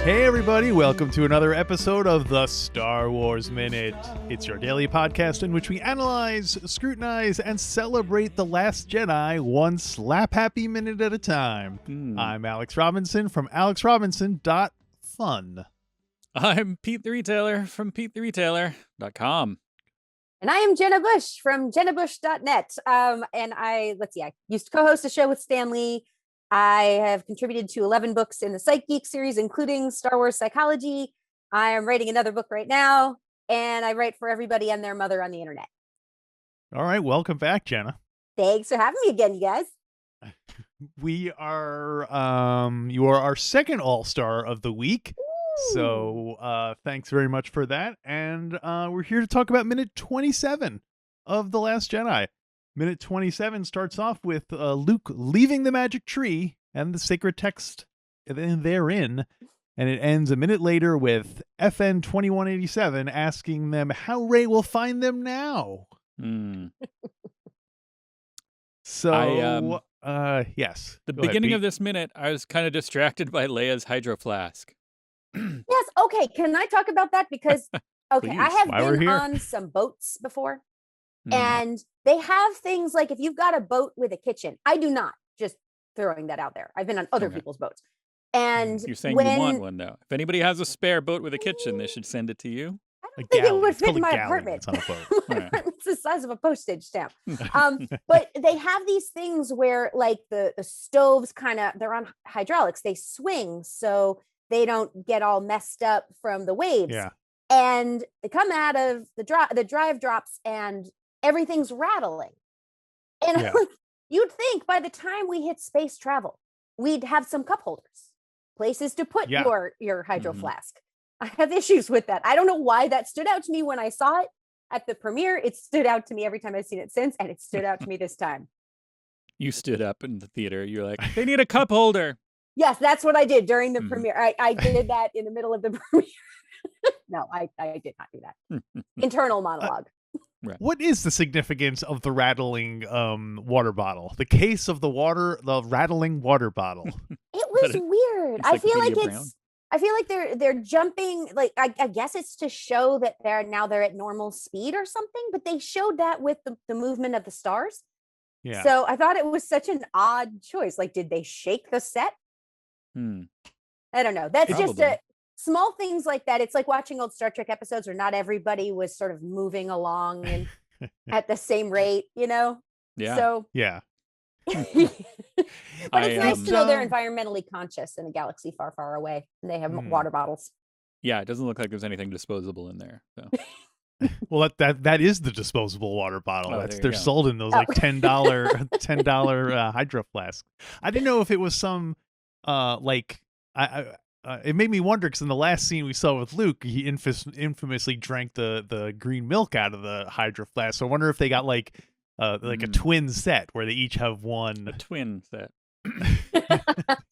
Hey everybody, welcome to another episode of the Star Wars Minute. It's your daily podcast in which we analyze, scrutinize, and celebrate The Last Jedi one slap-happy minute at a time. I'm Alex Robinson from alexrobinson.fun. I'm Pete the Retailer from PeteTheRetailer.com. And I am Jenna Busch from JennaBusch.net. And I used to co-host a show with Stan Lee. I have contributed to 11 books in the Psych Geek series, including Star Wars Psychology. I am writing another book right now, and I write for everybody and their mother on the internet. All right, welcome back, Jenna. Thanks for having me again, you guys. We are, you are our second All-Star of the week. Ooh. So thanks very much for that. And we're here to talk about minute 27 of The Last Jedi. Minute 27 starts off with Luke leaving the magic tree and the sacred text therein, and it ends a minute later with FN 2187 asking them how Rey will find them now. So, yes. The beginning of this minute, I was kind of distracted by Leia's hydro flask. Yes, okay. Can I talk about that? Because, okay, Please, I have while we're been here. on some boats before. And they have things like if you've got a boat with a kitchen, I do not, just throwing that out there. I've been on other people's boats. And you're saying you want one, though. If anybody has a spare boat with a kitchen, they should send it to you. I don't think it would fit in my apartment. On a boat. My apartment's the size of a postage stamp. But they have these things where like the stoves they're on hydraulics. They swing so they don't get all messed up from the waves. Yeah. And they come out of the drive drops and everything's rattling. And Yeah. you'd think by the time we hit space travel, we'd have some cup holders, places to put your hydro flask. I have issues with that. I don't know why that stood out to me when I saw it at the premiere. It stood out to me every time I've seen it since, and it stood out to me this time. You stood up in the theater. You're like, they need a cup holder. Yes, that's what I did during the premiere. I did that in the middle of the premiere. No, I did not do that. Internal monologue. Right. What is the significance of the rattling water bottle? The case of the rattling water bottle. It was weird. I feel like they're jumping. Like I guess it's to show that they're at normal speed or something. But they showed that with the movement of the stars. Yeah. So I thought it was such an odd choice. Like, did they shake the set? I don't know. That's Probably. just small things like that. It's like watching old Star Trek episodes where not everybody was sort of moving along and at the same rate, you know? Yeah. So yeah. but it's nice to know they're environmentally conscious in a galaxy far, far away, and they have water bottles. Yeah, it doesn't look like there's anything disposable in there. So. Well, that is the disposable water bottle. Oh, They're sold in those like $10 hydro flasks. I didn't know if it was some it made me wonder because in the last scene we saw with Luke, he infamously drank the green milk out of the hydro flask. So I wonder if they got like a twin set where they each have one. A twin set.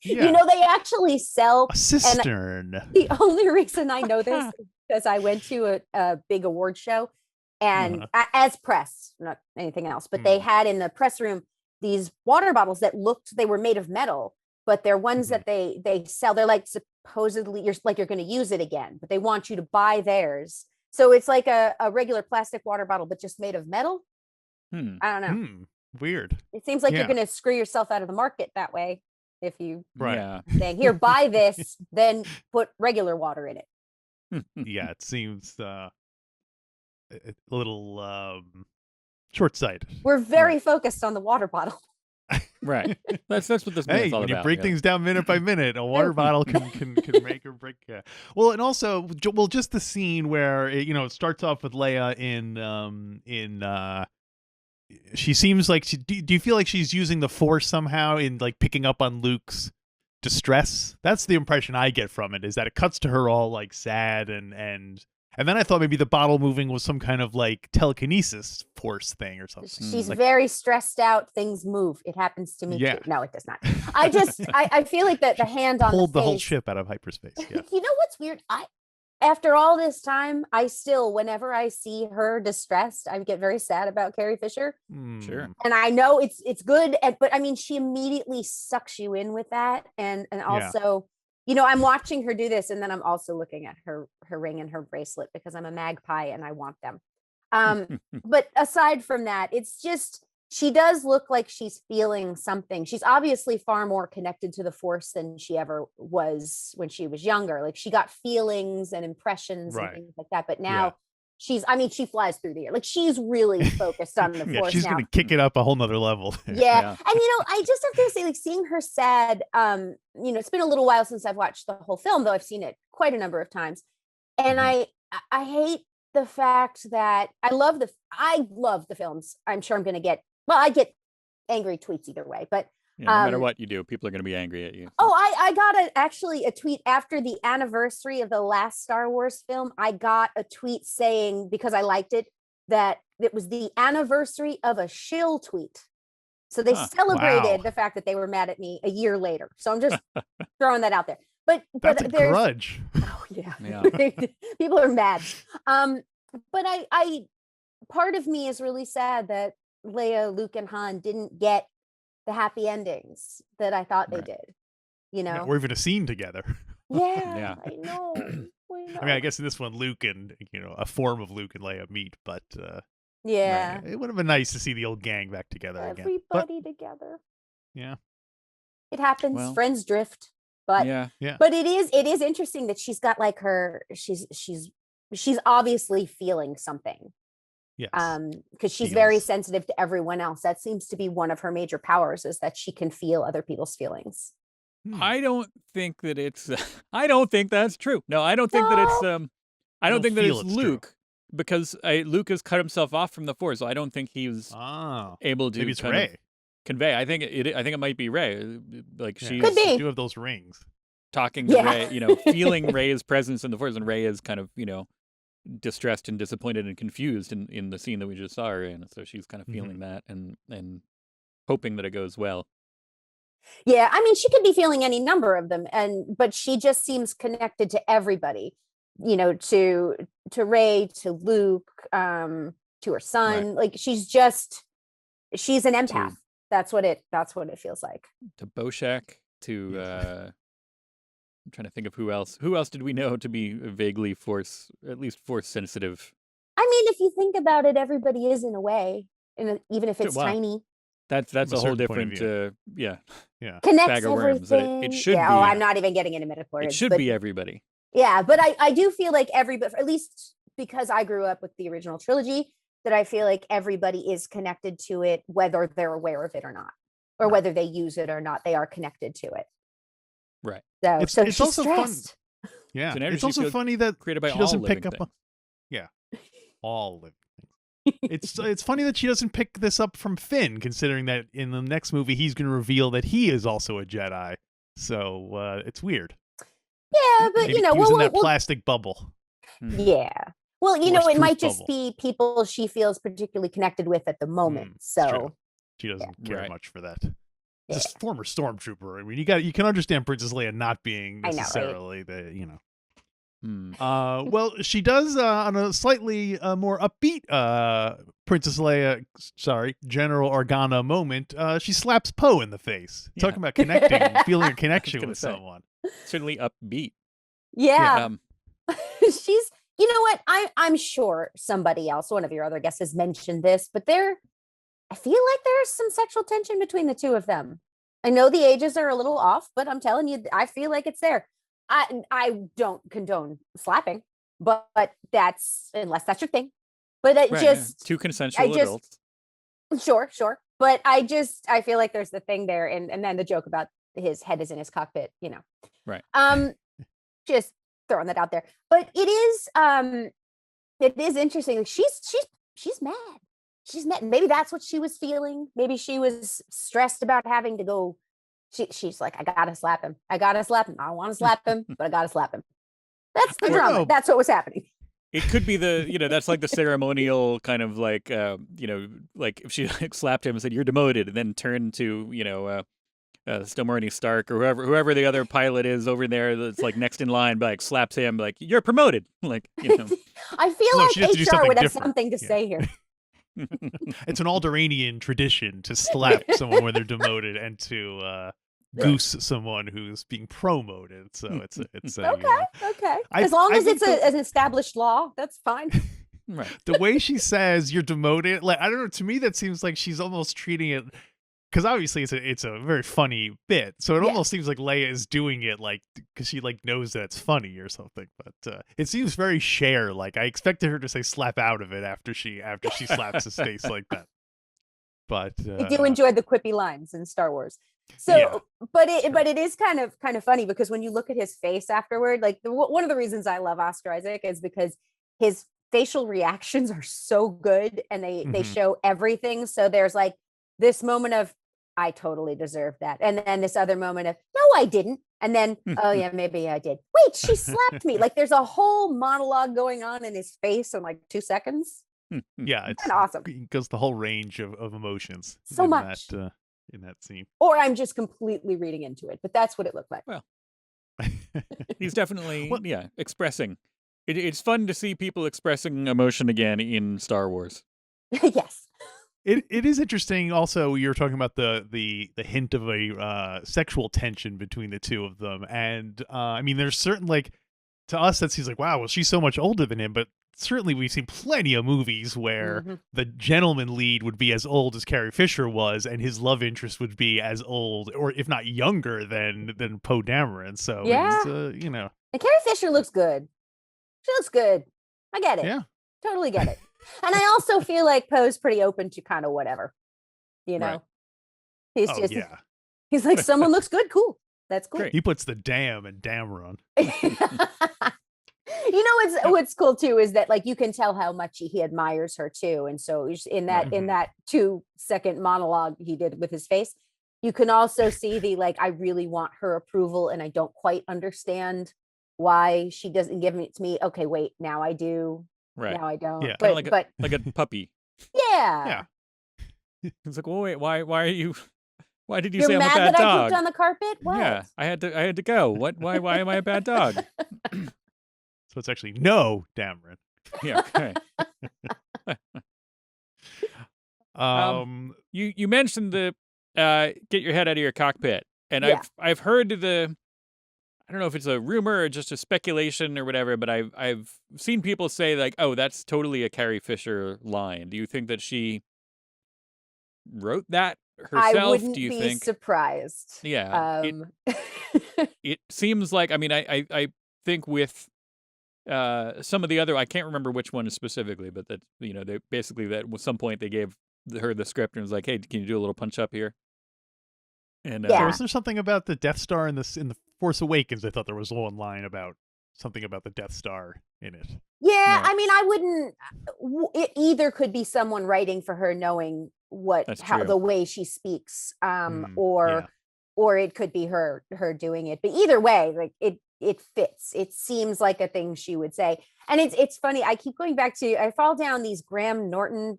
You know, they actually sell a cistern. The only reason I know this is because I went to a big award show and as press, not anything else, but they had in the press room these water bottles that they were made of metal, but they're ones that they sell. They're like supposedly you're going to use it again, but they want you to buy theirs. So it's like a regular plastic water bottle, but just made of metal. I don't know. Weird. It seems like you're going to screw yourself out of the market that way if you saying, here, buy this, then put regular water in it. Yeah, it seems a little short-sighted. We're very focused on the water bottle. Right. That's what this minute's all when about. You break things down minute by minute. A water bottle can make or break. Well, and also, just the scene where it starts off with Leia in she seems like do you feel like she's using the Force somehow in like picking up on Luke's distress? That's the impression I get from it, is that it cuts to her all like sad and then I thought maybe the bottle moving was some kind of like telekinesis Force thing or something. She's very stressed out. Things move. It happens to me too. No, it does not. I feel like that the hand on pulled the whole ship out of hyperspace. Yeah. You know what's weird? After all this time, I still, whenever I see her distressed, I get very sad about Carrie Fisher. Sure. And I know it's good, but I mean, she immediately sucks you in with that, and also I'm watching her do this, and then I'm also looking at her ring and her bracelet because I'm a magpie and I want them. But aside from that, it's just, she does look like she's feeling something. She's obviously far more connected to the Force than she ever was when she was younger. Like, she got feelings and impressions and things like that. But now she flies through the air. Like, she's really focused on the Force she's now. going to kick it up a whole nother level. Yeah. And, I just have to say, like, seeing her sad, it's been a little while since I've watched the whole film, though I've seen it quite a number of times. And I hate the fact that I love the films. I'm sure I'm going to get angry tweets either way, but no matter what you do, people are going to be angry at you. Oh, I got actually a tweet after the anniversary of the last Star Wars film. I got a tweet saying, because I liked it, that it was the anniversary of a shill tweet. So they celebrated the fact that they were mad at me a year later. So I'm just throwing that out there. But that's a grudge. Oh yeah. People are mad. But I part of me is really sad that Leia, Luke, and Han didn't get the happy endings that I thought they did. Or even a scene together. Yeah. I know. I mean, I guess in this one, Luke and a form of Luke and Leia meet, but it would have been nice to see the old gang back together again. Everybody together. Yeah, it happens. Well, friends drift, but but it is interesting that she's got like she's obviously feeling something. Yes. Because she's very sensitive to everyone else. That seems to be one of her major powers, is that she can feel other people's feelings. I don't think that it's I don't think that's true. No, I don't think that it's I don't think that it's Luke true. Because Luke has cut himself off from the Force, so I don't think he was able to maybe it's Rey. Convey. I think it might be Rey. Like she's could be. Two of those rings. Talking to Rey, feeling Rey's presence in the Force, and Rey is kind of, distressed and disappointed and confused in the scene that we just saw her in. So she's kind of feeling that and hoping that it goes well. Yeah, I mean, she could be feeling any number of them, but she just seems connected to everybody. To Rey, to Luke, to her son. Right. Like she's an empath. That's what it feels like. To Boshak, to I'm trying to think of who else. Who else did we know to be vaguely at least Force sensitive? I mean, if you think about it, everybody is in a way, even if it's tiny. That's a whole different, connects bag of worms. everything. It should be. Oh, I'm not even getting into midichlorians. It should be everybody. Yeah, but I do feel like everybody, at least because I grew up with the original trilogy, that I feel like everybody is connected to it, whether they're aware of it or not, or whether they use it or not. They are connected to it. Right. So it's also stressed. Fun. Yeah. So it's also funny that she doesn't pick up. All living things. It's funny that she doesn't pick this up from Finn, considering that in the next movie he's going to reveal that he is also a Jedi. So it's weird. Yeah, but maybe using that plastic bubble. Yeah. Well, it might just be people she feels particularly connected with at the moment. So she doesn't care much for that. Just former stormtrooper. I mean, you can understand Princess Leia not being necessarily well, she does on a slightly more upbeat Princess Leia, General Organa moment. She slaps Poe in the face. Talking about connecting, feeling a connection with someone. Certainly upbeat. Yeah. She's. You know what? I'm sure somebody else, one of your other guests, has mentioned this, but I feel like there's some sexual tension between the two of them. I know the ages are a little off, but I'm telling you, I feel like it's there. I don't condone slapping, but that's, unless that's your thing. But it two consensual adults. Sure. But I feel like there's the thing there, and then the joke about his head is in his cockpit, Right. Just throwing that out there. But it is interesting. Like she's mad. She's mad. Maybe that's what she was feeling. Maybe she was stressed about having to go. She's like, I gotta slap him. I want to slap him, but I gotta slap him. That's the drama. That's what was happening. It could be that's like the ceremonial kind of like, like if she slapped him and said, "You're demoted," and then turned to, Stilmarine Stark or whoever the other pilot is over there that's like next in line, like slaps him, like, "You're promoted." Like, I feel like HR would have something to say here. It's an Alderaanian tradition to slap someone when they're demoted and to goose someone who's being promoted. So it's a okay. As long as it's an established law, that's fine. Right. The way she says you're demoted, like, I don't know, to me that seems like she's almost treating it, because obviously it's a very funny bit, so it almost seems like Leia is doing it like because she like knows that it's funny or something. But it seems very Cher. Like, I expected her to say "slap out of it" after she slaps his face like that. But I do enjoy the quippy lines in Star Wars. So, but it is kind of funny, because when you look at his face afterward, like one of the reasons I love Oscar Isaac is because his facial reactions are so good, and they show everything. So there's like this moment of, I totally deserve that, and then this other moment of, no, I didn't, and then oh yeah, maybe I did. Wait, she slapped me. Like, there's a whole monologue going on in his face in like 2 seconds. Yeah, it's kind of awesome. It goes the whole range of emotions. So much in that scene. Or I'm just completely reading into it, but that's what it looked like. Well, he's definitely expressing. It's fun to see people expressing emotion again in Star Wars. Yes. It is interesting. Also, you're talking about the hint of a sexual tension between the two of them, and I mean, there's certain, like, to us that seems like, wow, well, she's so much older than him, but certainly we've seen plenty of movies where the gentleman lead would be as old as Carrie Fisher was, and his love interest would be as old, or if not younger, than Poe Dameron. So it's, and Carrie Fisher looks good. She looks good. I get it. Yeah, totally get it. And I also feel like Poe's pretty open to kind of whatever, Right. He's he's like, someone looks good, cool, that's cool. Great. He puts the damn in Dameron. What's cool too is that, like, you can tell how much he admires her too, and so in that 2-second monologue he did with his face, you can also see the, like, I really want her approval, and I don't quite understand why she doesn't give it to me. Okay, wait, now I do. Right. Now I don't. Yeah. But like a puppy. Yeah. It's like, well, wait, why are you? Why did you You're say I'm a mad bad that dog? I pooped on the carpet? What? Yeah, I had to go. What? Why am I a bad dog? So it's actually no Dameron. Yeah. Okay. You mentioned the get your head out of your cockpit, and I've heard I don't know if it's a rumor or just a speculation or whatever, but I've seen people say, like, oh, that's totally a Carrie Fisher line. Do you think that she wrote that herself? I wouldn't Do you be think surprised. Yeah. It seems like, I mean, I think with some of the other, I can't remember which one specifically, but that, they basically, that at some point they gave her the script and was like, hey, can you do a little punch up here? And So was there something about the Death Star in the Force Awakens? I thought there was one line about something about the Death Star in it. Yeah, I mean, I wouldn't. It either could be someone writing for her, knowing the way she speaks, or it could be her doing it. But either way, like, it fits. It seems like a thing she would say. And it's funny. I keep going back to, I fall down these Graham Norton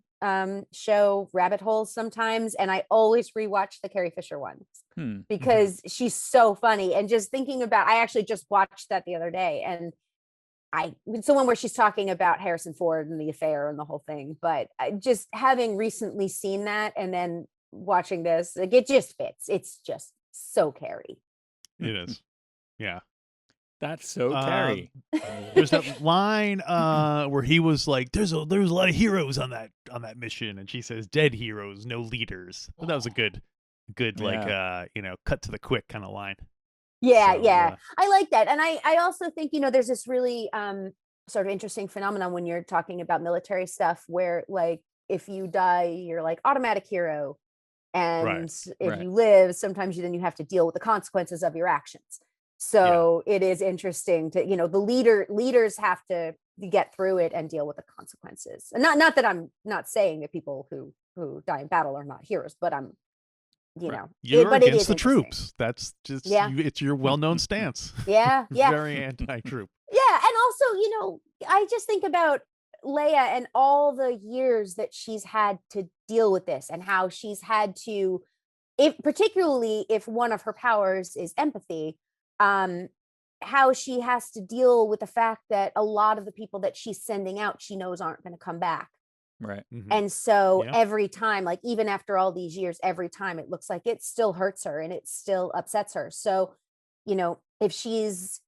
show rabbit holes sometimes, and I always rewatch the Carrie Fisher ones because she's so funny. And just thinking about, I actually just watched that the other day, and it's the one where she's talking about Harrison Ford and the affair and the whole thing. But just having recently seen that and then watching this, like, it just fits. It's just so Carrie. It is. Yeah. That's so Carrie. There's that line where he was like, "There's a lot of heroes on that mission," and she says, "Dead heroes, no leaders." But that was a good like cut to the quick kind of line. Yeah. I like that, and I also think there's this really sort of interesting phenomenon when you're talking about military stuff, where, like, if you die, you're like automatic hero, and if you live, sometimes you have to deal with the consequences of your actions. So it is interesting to, the leaders have to get through it and deal with the consequences. And not that I'm not saying that people who die in battle are not heroes, but I'm, you're against the troops. That's just, it's your well-known stance. Yeah. Very anti-troop. Yeah. And also, I just think about Leia and all the years that she's had to deal with this, and how she's had to, particularly if one of her powers is empathy, how she has to deal with the fact that a lot of the people that she's sending out, she knows aren't going to come back. Right. And so Yeah. every time, like even after all these years, every time it looks like it still hurts her and it still upsets her. So, if she's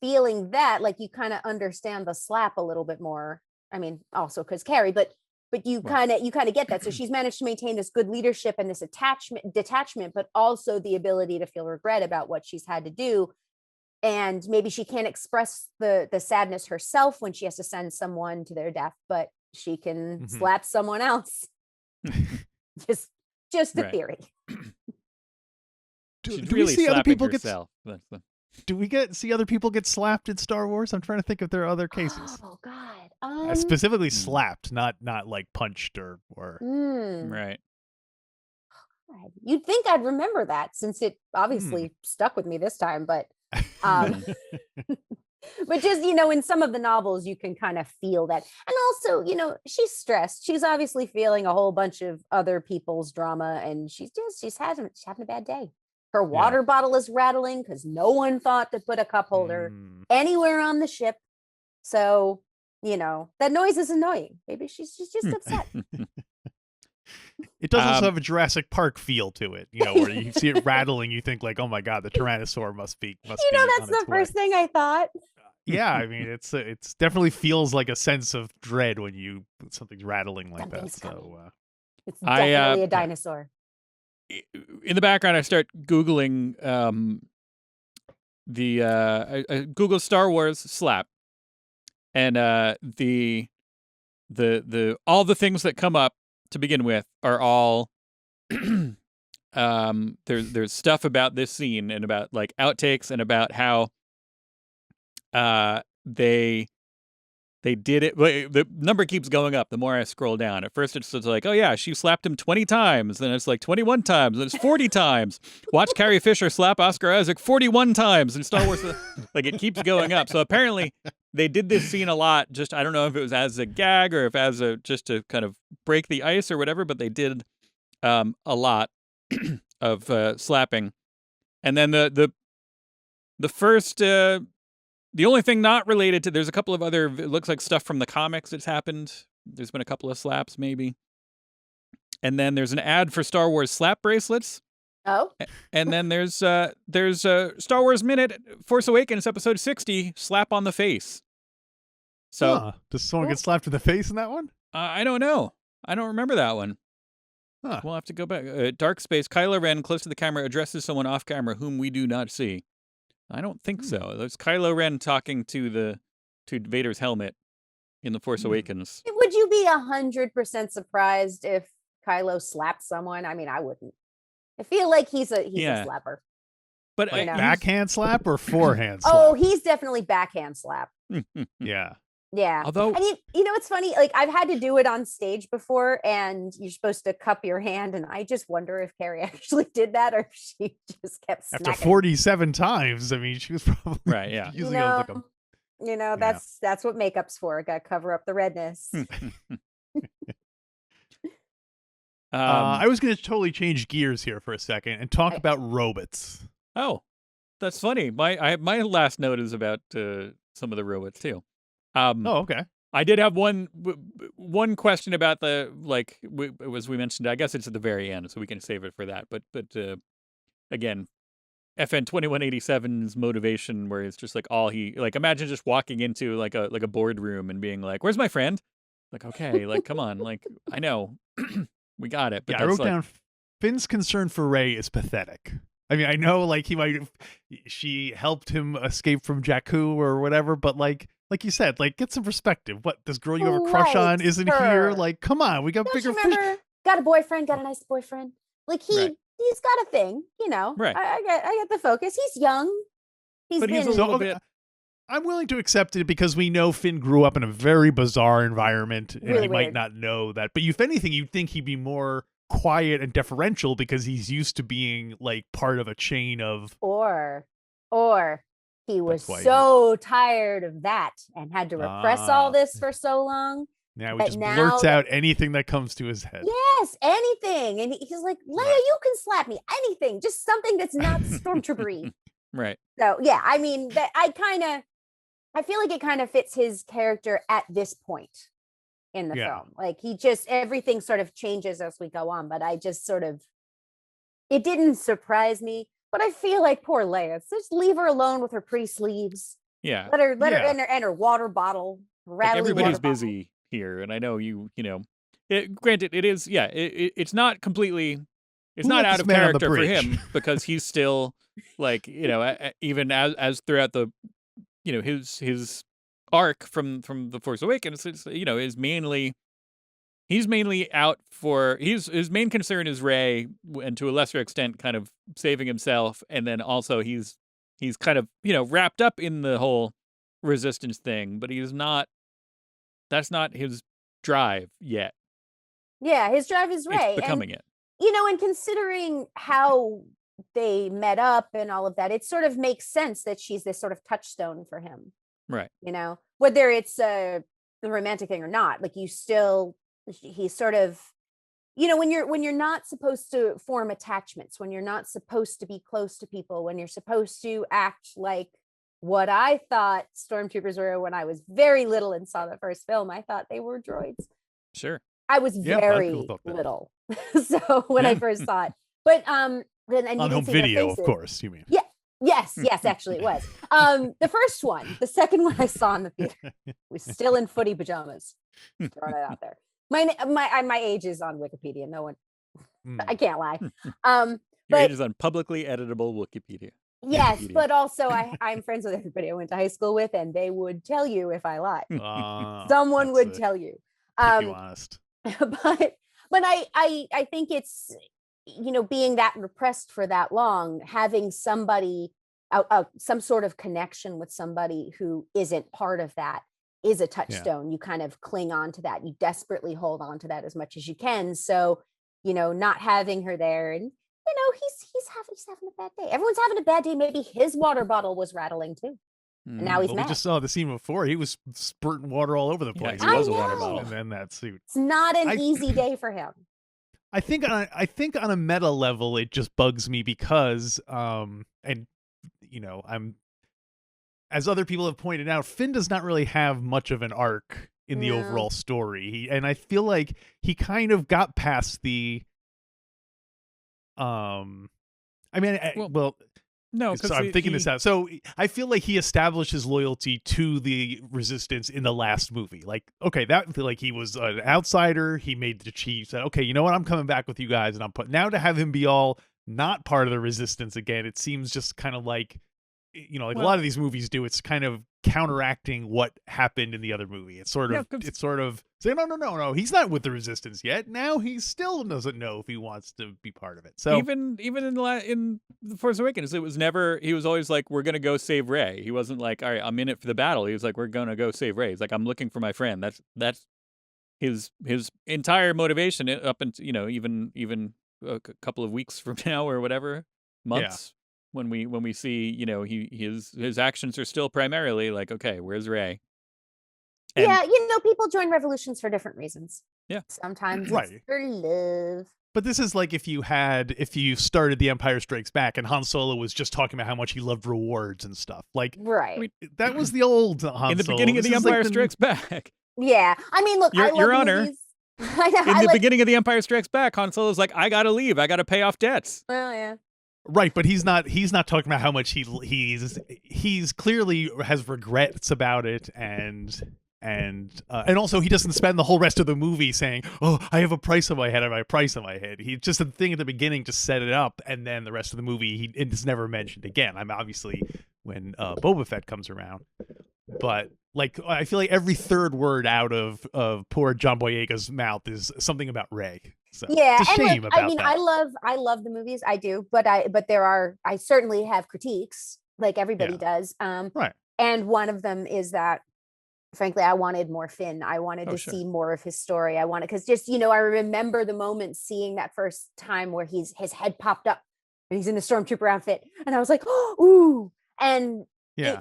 feeling that, like you kind of understand the slap a little bit more. I mean, also because Carrie, but you Well. kind of get that. So she's managed to maintain this good leadership and this detachment, but also the ability to feel regret about what she's had to do. And maybe she can't express the sadness herself when she has to send someone to their death, but she can slap someone else. just a theory. Do really we see other people herself. Do we see other people get slapped in Star Wars? I'm trying to think if there are other cases. Oh God. Specifically slapped, not like punched or Right. You'd think I'd remember that since it obviously stuck with me this time, but but just, in some of the novels you can kind of feel that. And also, she's stressed. She's obviously feeling a whole bunch of other people's drama and she's having a bad day. Her water bottle is rattling because no one thought to put a cup holder anywhere on the ship. So, that noise is annoying. Maybe she's just upset. It does also have a Jurassic Park feel to it, where you see it rattling, you think like, oh my God, the Tyrannosaur must be. That's the first thing I thought. Yeah, I mean, it's definitely feels like a sense of dread when something's rattling like Something's that. coming. So it's definitely a dinosaur. In the background, I start Googling I Google Star Wars slap, and the all the things that come up to begin with are all there's stuff about this scene and about like outtakes and about how they did it. The number keeps going up the more I scroll down. At first it's like, oh yeah, she slapped him 20 times. Then it's like 21 times. Then it's 40 times. Watch Carrie Fisher slap Oscar Isaac 41 times in Star Wars. Like it keeps going up. So apparently they did this scene a lot. Just, I don't know if it was as a gag or if as just to kind of break the ice or whatever, but they did a lot of slapping. And then the first, the only thing not related to, there's a couple of other, it looks like stuff from the comics that's happened. There's been a couple of slaps maybe. And then there's an ad for Star Wars slap bracelets. Oh. And then there's Star Wars Minute, Force Awakens, episode 60, slap on the face. So does someone get slapped in the face in that one? I don't know. I don't remember that one. We'll have to go back. Dark Space, Kylo Ren, close to the camera, addresses someone off camera whom we do not see. I don't think so. There's Kylo Ren talking to Vader's helmet in The Force Awakens. Would you be 100% surprised if Kylo slapped someone? I mean, I wouldn't. I feel like he's a slapper. But like backhand slap or forehand slap? Oh, he's definitely backhand slap. Yeah. Yeah. Although, and it's funny, like I've had to do it on stage before and you're supposed to cup your hand. And I just wonder if Carrie actually did that or if she just kept smacking. After 47 times, I mean, she was probably right. Yeah. using that's what makeup's for. Got to cover up the redness. I was going to totally change gears here for a second and talk about robots. Oh, that's funny. My last note is about some of the robots too. Okay. I did have one question about as we mentioned. I guess it's at the very end, so we can save it for that. But again, FN 2187's motivation, where it's just like imagine just walking into like a boardroom and being like, "Where's my friend?" Like, okay, like come on, like I know we got it. But yeah, I wrote down Finn's concern for Rey is pathetic. I mean, I know like she helped him escape from Jakku or whatever, but like you said, like get some perspective. What, this girl you have a crush on isn't here? Like, come on, we got bigger fish. Got a boyfriend, got a nice boyfriend. Like he's got a thing, Right. I get the focus. He's young. He's a little bit. I'm willing to accept it because we know Finn grew up in a very bizarre environment and really he might not know that. But if anything, you'd think he'd be more quiet and deferential because he's used to being like part of a chain of or he was so tired of that and had to repress all this for so long. Now he just blurts out anything that comes to his head. Yes, anything. And he's like, Leia, you can slap me. Anything. Just something that's not stormtroopery. Right. So yeah, I mean I feel like it kind of fits his character at this point. in the Yeah. film. Like everything sort of changes as we go on, but I just sort of, it didn't surprise me, but I feel like poor Leia, just leave her alone with her pretty sleeves. Yeah. Let her Yeah. and her water bottle, Like rattling everybody's water bottle. busy here, and I know granted, it is, it's not completely, it's Who not let out this of man on the character for bridge? him because he's still like, even as throughout the, his arc from the Force Awakens, is mainly, he's mainly out for, his main concern is Rey, and to a lesser extent kind of saving himself, and then also he's kind of, wrapped up in the whole resistance thing, but that's not his drive yet. Yeah, his drive is Rey. It's becoming it. And considering how they met up and all of that, it sort of makes sense that she's this sort of touchstone for him. Right. Whether it's the romantic thing or not, like he's sort of, when you're not supposed to form attachments, when you're not supposed to be close to people, when you're supposed to act like what I thought stormtroopers were when I was very little and saw the first film, I thought they were droids. Sure. I was very little. So when I first saw it, but then and on home video, of course, you mean? Yeah. Yes, actually it was. The first one, the second one I saw in the theater was still in footy pajamas. Throwing it out there. My age is on Wikipedia. No one, I can't lie. Your age is on publicly editable Wikipedia. Yes, but also I'm friends with everybody I went to high school with, and they would tell you if I lied. Someone would tell you. Keep you honest. But I think it's, being that repressed for that long, having somebody, some sort of connection with somebody who isn't part of that is a touchstone. Yeah. You kind of cling on to that. You desperately hold on to that as much as you can. So, not having her there, and he's having a bad day. Everyone's having a bad day. Maybe his water bottle was rattling too. And now he's mad. We just saw the scene before. He was spurting water all over the place. Yeah, he was a water bottle. And then that suit. It's not an easy day for him. I think on a meta level, it just bugs me because, I'm, as other people have pointed out, Finn does not really have much of an arc in the overall story. And I feel like he kind of got past the, no, so I'm thinking this out. So I feel like he established his loyalty to the Resistance in the last movie. Like, okay, that feel like he was an outsider. He made the chief. Said, okay, you know what? I'm coming back with you guys, and now to have him be all not part of the Resistance again. It seems just kind of like, a lot of these movies do. It's kind of counteracting what happened in the other movie. It's sort of saying, no, he's not with the Resistance yet. Now he still doesn't know if he wants to be part of it. So even in the Force Awakens, he was always like, we're gonna go save Rey. He wasn't like, all right, I'm in it for the battle. He was like, we're gonna go save Rey. He's like, I'm looking for my friend. That's his entire motivation up until even a couple of weeks from now or whatever, months. Yeah. When we see, his actions are still primarily like, okay, where's Rey? And people join revolutions for different reasons. Yeah. Sometimes it's for love. But this is like if you started The Empire Strikes Back and Han Solo was just talking about how much he loved rewards and stuff. Like, right. I mean, that was the old Han Solo. In the beginning of The Empire Strikes Back. Yeah. I mean, look, Your Honor. In the beginning of The Empire Strikes Back, Han Solo's like, I gotta leave. I gotta pay off debts. Well, yeah. Right, but he's not talking about how much he's clearly has regrets about it, and also he doesn't spend the whole rest of the movie saying, "Oh, I have a price on my head, I have a price on my head." He just a thing at the beginning to set it up, and then the rest of the movie it's never mentioned again. I'm obviously when Boba Fett comes around, but like I feel like every third word out of poor John Boyega's mouth is something about Rey. So yeah, it's a shame about that. I love the movies, I do, but I certainly have critiques, like everybody does. Right. And one of them is that, frankly, I wanted more Finn. I wanted to see more of his story. Because just I remember the moment seeing that first time where his head popped up and he's in the stormtrooper outfit, and I was like, oh, ooh, and it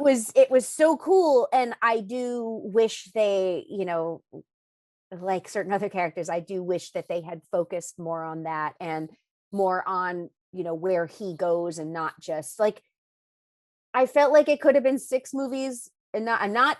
was so cool. And I do wish they, like certain other characters, I do wish that they had focused more on that and more on, where he goes, and not just like, I felt like it could have been 6 movies, and I'm not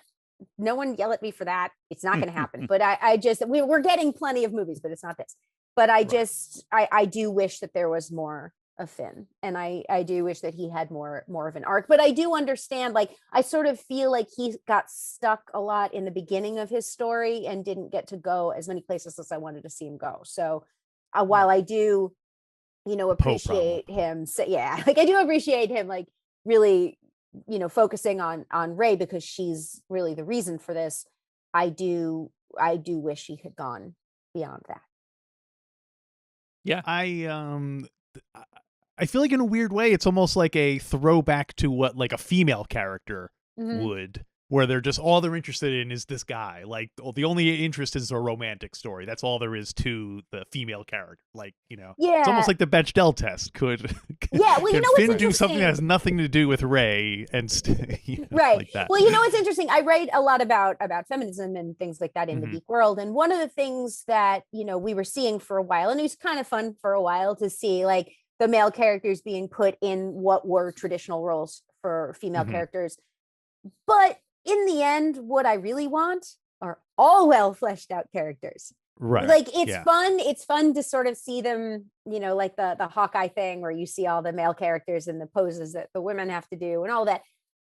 no one yell at me for that. It's not going to happen. But I just, we're getting plenty of movies, but it's not this. But I just, I do wish that there was more of Finn, and I do wish that he had more of an arc. But I do understand, like, I sort of feel like he got stuck a lot in the beginning of his story and didn't get to go as many places as I wanted to see him go. So while I do, appreciate him, so yeah, like I do appreciate him, like, really, focusing on Rey because she's really the reason for this. I do wish he had gone beyond that. Yeah. I feel like in a weird way, it's almost like a throwback to what like a female character would, where they're just, all they're interested in is this guy. Like, the only interest is a romantic story. That's all there is to the female character. Like, it's almost like the Bechdel test. Could Finn do something that has nothing to do with Rey and right? Like that. Well, what's interesting? I write a lot about feminism and things like that in the geek world, and one of the things that we were seeing for a while, and it was kind of fun for a while to see, like, the male characters being put in what were traditional roles for female characters. But in the end, what I really want are all well fleshed out characters. Right. Like, it's fun. It's fun to sort of see them, like the Hawkeye thing where you see all the male characters and the poses that the women have to do and all that.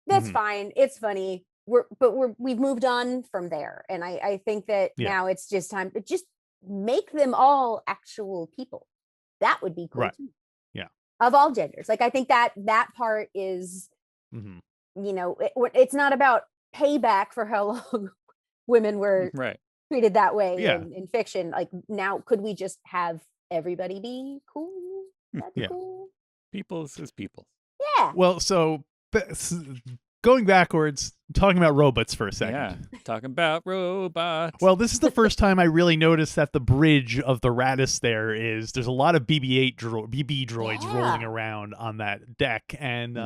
That's fine. It's funny. We've moved on from there. And I think that now it's just time to just make them all actual people. That would be cool too. Of all genders. Like, I think that part is, it's not about payback for how long women were treated that way in fiction. Like, now, could we just have everybody be cool? That's cool. Peoples is people. Yeah. Well, so going backwards, talking about robots for a second. Yeah, talking about robots. Well, this is the first time I really noticed that the bridge of the Raddus there's a lot of BB-8 BB droids rolling around on that deck, and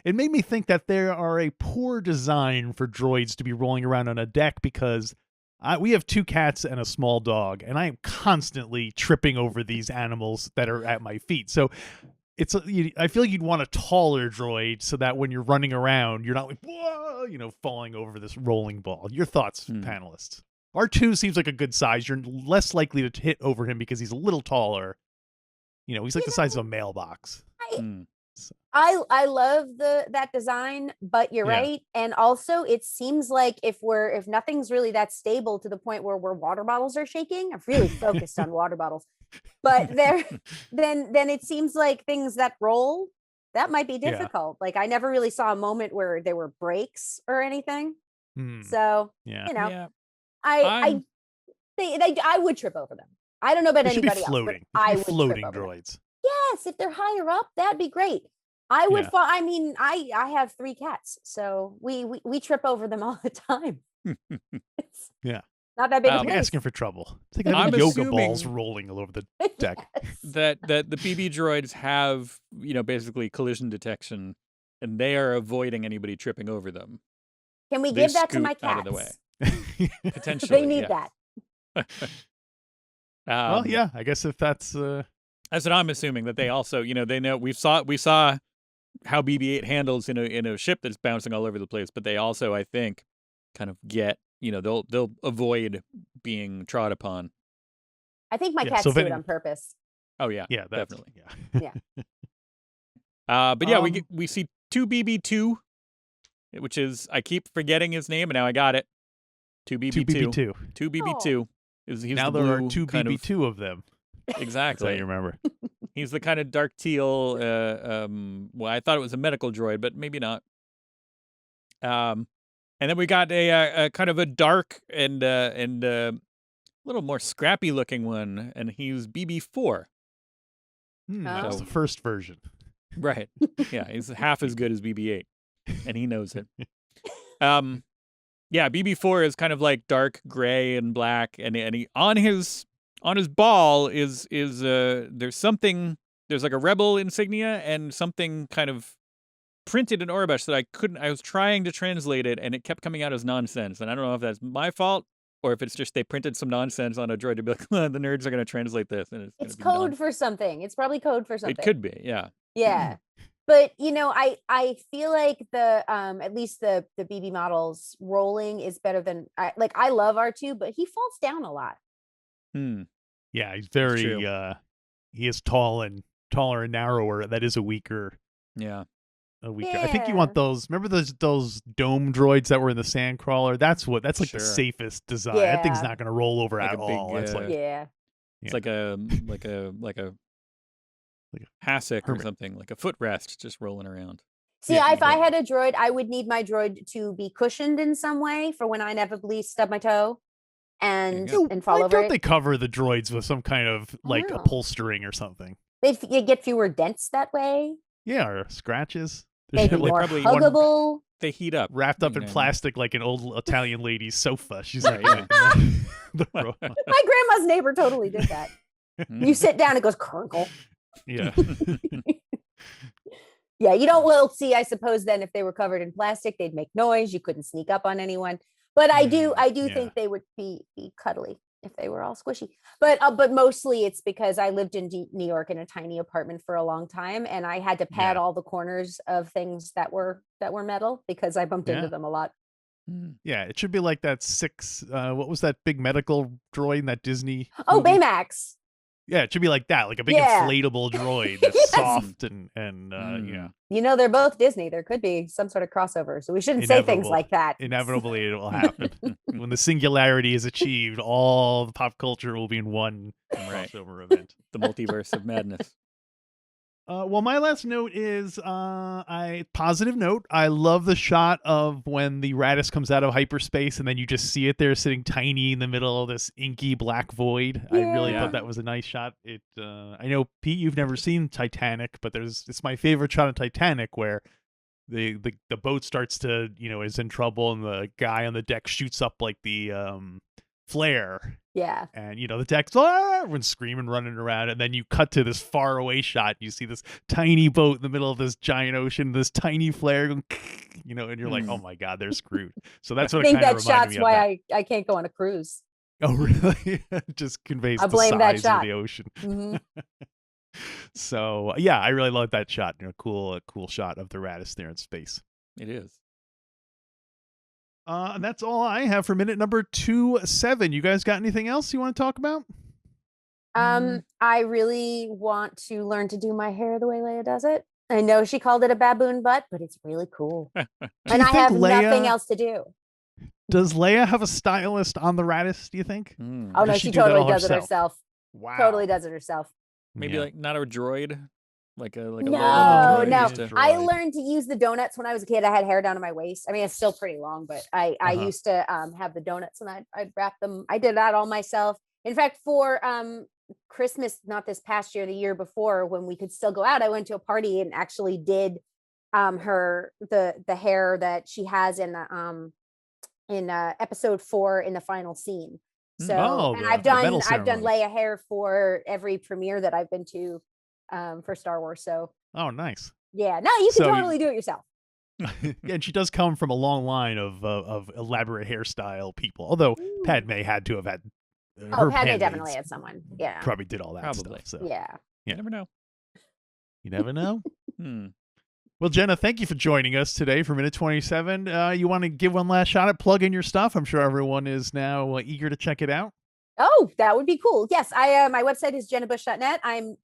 it made me think that there are a poor design for droids to be rolling around on a deck, because we have 2 cats and a small dog, and I am constantly tripping over these animals that are at my feet. So I feel like you'd want a taller droid so that when you're running around, you're not like, whoa, falling over this rolling ball. Your thoughts, panelists? R2 seems like a good size. You're less likely to hit over him because he's a little taller. He's like the size of a mailbox. I love that design, but you're right. And also, it seems like if nothing's really that stable to the point where water bottles are shaking, I've really focused on water bottles. But then it seems like things that roll, that might be difficult. Like, I never really saw a moment where there were breaks or anything. So I would trip over them. I don't know about anybody else, but I would floating trip over droids. them. Yes, if they're higher up, that'd be great. I would fall. I mean, I have 3 cats, so we trip over them all the time. Not that big. I'm asking for trouble. It's like having yoga balls rolling all over the deck. That the BB droids have, basically collision detection, and they are avoiding anybody tripping over them. Can we give that to my cats? Out of the way. Potentially, they need that. Well, yeah, I guess if that's what I'm assuming, that they also, they know we saw how BB-8 handles in a ship that's bouncing all over the place, but they also, I think, kind of get, they'll avoid being trod upon. I think my cats do it on purpose. Oh yeah, definitely. Yeah. But yeah, we see 2BB2, which is, I keep forgetting his name, and now I got it. 2BB2. 2BB2. He's now the there blue are 2 BB2 of them. Exactly. That's how you remember. He's the kind of dark teal. Well, I thought it was a medical droid, but maybe not. And then we got a kind of a dark and a little more scrappy looking one, and he's BB4. That was the first version. Right. Yeah, he's half as good as BB-8, and he knows it. Yeah, BB4 is kind of like dark gray and black, and he on his ball is there's like a rebel insignia and something kind of printed in Orbash that I was trying to translate it, and it kept coming out as nonsense, and I don't know if that's my fault or if it's just they printed some nonsense on a droid to be like, the nerds are going to translate this, and it's code for something. It's probably code for something. It could be, yeah. Yeah. But I feel like the at least the BB models rolling is better than I love R2, but he falls down a lot. Yeah, he's That's very true. he is taller and narrower. That is a weaker. Yeah. I think you want Yeah. those. Remember those dome droids that were in the Sandcrawler? That's like the Sure. safest design. That thing's Yeah. not going to roll over Like at a big, all. That's like Yeah. It's like a Like a hassock or hermit. something, like a footrest just rolling around. See, Yeah, if I totally. had a droid, I would need my droid to be cushioned in some way for when I inevitably stub my toe and go. fall Why over don't it. they cover the droids with some kind of like know. upholstering or something? You get fewer dents that way. Yeah, or scratches. They'd be Like more probably huggable. They heat up. wrapped up you in know. plastic like an old Italian lady's sofa. She's Right, like, the ro- My grandma's neighbor totally did that. Mm. You sit down, it goes crinkle. yeah. Yeah, you don't will see, I suppose, then if they were covered in plastic, they'd make noise. You couldn't sneak up on anyone. But I do yeah. think they would be cuddly if they were all squishy. But mostly it's because I lived in New York in a tiny apartment for a long time, and I had to pad Yeah. all the corners of things that were metal because I bumped Yeah. into them a lot. Yeah, it should be like that what was that big medical droid in that Disney Oh, movie? Baymax. Yeah, it should be like that, like a big Yeah. inflatable droid that's Yes. soft and yeah. They're both Disney. There could be some sort of crossover. So we shouldn't say things Inevitable. like that. Inevitably, it will happen. When the singularity is achieved, all the pop culture will be in one Right. crossover event. The multiverse of madness. Well, my last note is positive note. I love the shot of when the Raddus comes out of hyperspace and then you just see it there sitting tiny in the middle of this inky black void. I really Yeah. thought that was a nice shot. I know, Pete, you've never seen Titanic, but it's my favorite shot of Titanic where the boat starts to, is in trouble and the guy on the deck shoots up like the flare. Yeah. And, the deck's everyone's screaming, running around. And then you cut to this far away shot. You see this tiny boat in the middle of this giant ocean, this tiny flare going, and you're like, oh my God, they're screwed. So that's what I think it kind that of reminded shot's me of. why I can't go on a cruise. Oh, really? It just conveys I the blame that size shot. of the ocean. Mhm. So, yeah, I really love that shot. Cool shot of the Raddus there in space. It is. And that's all I have for minute number 27. You guys got anything else you want to talk about? I really want to learn to do my hair the way Leia does it. I know she called it a baboon butt, but it's really cool. And I have nothing else to do. Does Leia have a stylist on the Raddus, do you think? Oh, no, does she do that totally all does it herself. Wow. Totally does it herself. Maybe like not a droid, like a No, Leia droid no. used to- I learned to use the donuts when I was a kid. I had hair down to my waist. I mean, it's still pretty long, but I used to have the donuts and I'd wrap them. I did that all myself. In fact, for Christmas, not this past year, the year before, when we could still go out, I went to a party and actually did the hair that she has in episode 4 in the final scene. So and I've done Leia hair for every premiere that I've been to for Star Wars. So nice. Yeah, no, you can totally do it yourself. And she does come from a long line of elaborate hairstyle people. Although Padme had to have had her Padme definitely had someone. Yeah, probably did all that stuff. So yeah, you never know. You never know. Well, Jenna, thank you for joining us today for minute 27. You want to give one last shot at plugging your stuff? I'm sure everyone is now eager to check it out. Oh, that would be cool. Yes, my website is jennabusch.net. I'm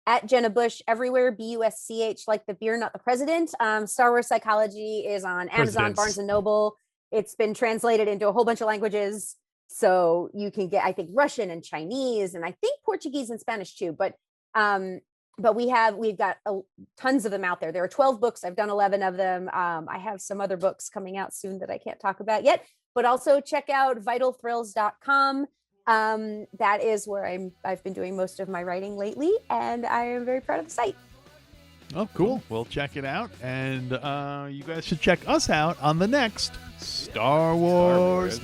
at Jenna Busch everywhere, BUSCH, like the beer, not the president. Star Wars Psychology is on Amazon, Barnes & Noble. It's been translated into a whole bunch of languages. So you can get, I think, Russian and Chinese, and I think Portuguese and Spanish too. But we've got tons of them out there. There are 12 books. I've done 11 of them. I have some other books coming out soon that I can't talk about yet, but also check out vitalthrills.com. That is where I've been doing most of my writing lately, and I am very proud of the site. Oh, cool. Well, check it out. And you guys should check us out on the next Star Wars.